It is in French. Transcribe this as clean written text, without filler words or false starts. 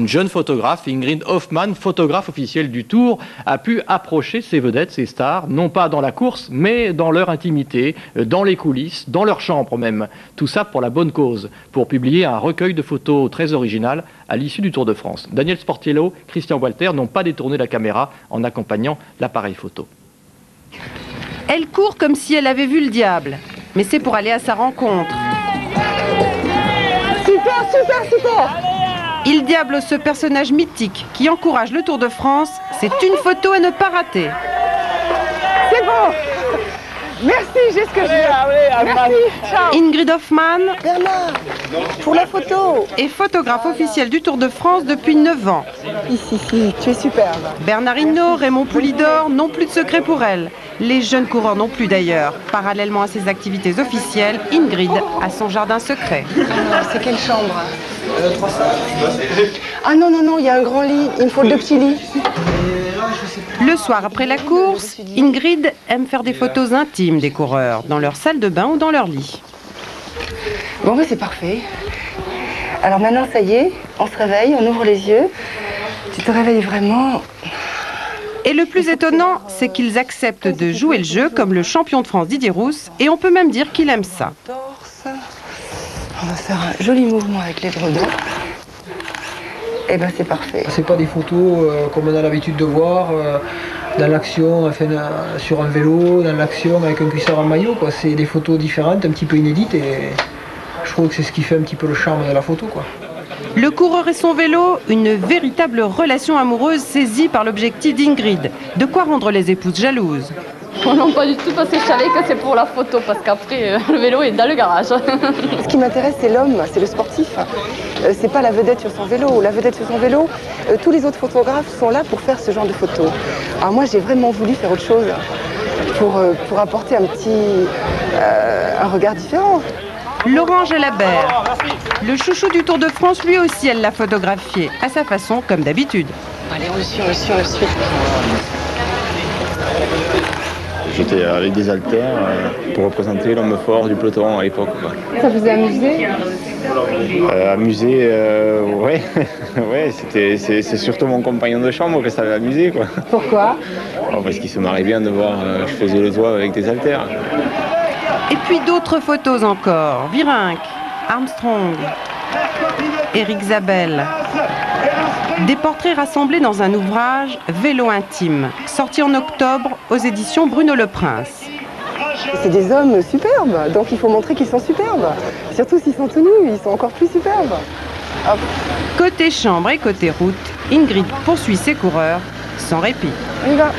Une jeune photographe, Ingrid Hoffmann, photographe officielle du Tour, a pu approcher ces vedettes, ces stars, non pas dans la course, mais dans leur intimité, dans les coulisses, dans leur chambre même. Tout ça pour la bonne cause, pour publier un recueil de photos très original à l'issue du Tour de France. Daniel Sportiello, Christian Walter n'ont pas détourné la caméra en accompagnant l'appareil photo. Elle court comme si elle avait vu le diable, mais c'est pour aller à sa rencontre. Super, super, super! Il Diablo, ce personnage mythique qui encourage le Tour de France, c'est une photo à ne pas rater. C'est bon! Merci, j'ai ce que je veux. Merci, ciao. Ingrid Hoffmann Bernard, pour la photo. est photographe officielle du Tour de France depuis 9 ans. Ici, tu es superbe. Bernard Hinault, Raymond Poulidor n'ont plus de secret pour elle. Les jeunes coureurs non plus d'ailleurs. Parallèlement à ses activités officielles, Ingrid a son jardin secret. C'est quelle chambre? 300. Ah non, non, non, il y a un grand lit. Il me faut 2 petits lits. Le soir après la course, Ingrid aime faire des photos intimes des coureurs, dans leur salle de bain ou dans leur lit. Bon, bah, c'est parfait. Alors maintenant, ça y est, on se réveille, on ouvre les yeux. Tu te réveilles vraiment. Et le plus étonnant, c'est qu'ils acceptent de jouer le jeu comme le champion de France Didier Rousse, et on peut même dire qu'il aime ça. On va faire un joli mouvement avec les bredons. Et ben c'est parfait. C'est pas des photos comme on a l'habitude de voir dans l'action, enfin, sur un vélo, dans l'action avec un cuissard en maillot, quoi. C'est des photos différentes, un petit peu inédites, et je trouve que c'est ce qui fait un petit peu le charme de la photo, quoi. Le coureur et son vélo, une véritable relation amoureuse saisie par l'objectif d'Ingrid. De quoi rendre les épouses jalouses. Oh non, pas du tout, parce que je savais que c'est pour la photo, parce qu'après, le vélo est dans le garage. Ce qui m'intéresse, c'est l'homme, c'est le sportif. C'est pas la vedette sur son vélo. La vedette sur son vélo, tous les autres photographes sont là pour faire ce genre de photos. Alors moi, j'ai vraiment voulu faire autre chose pour apporter un regard différent. Laurent Jalabert, le chouchou du Tour de France, lui aussi, elle l'a photographié, à sa façon, comme d'habitude. Allez, on le suit, on le suit, on le suit. J'étais avec des haltères pour représenter l'homme fort du peloton à l'époque. Ça vous a amusé? Amusé, ouais, ouais, c'est surtout mon compagnon de chambre que ça m'a amusé, quoi. Pourquoi? Oh, parce qu'il se marrait bien de voir, je faisais le toit avec des haltères. Et puis d'autres photos encore. Virenque, Armstrong, Éric Zabel. Des portraits rassemblés dans un ouvrage Vélo intime, sorti en octobre aux éditions Bruno Le Prince. C'est des hommes superbes, donc il faut montrer qu'ils sont superbes. Surtout s'ils sont tout nus, ils sont encore plus superbes. Hop. Côté chambre et côté route, Ingrid poursuit ses coureurs sans répit. On y va.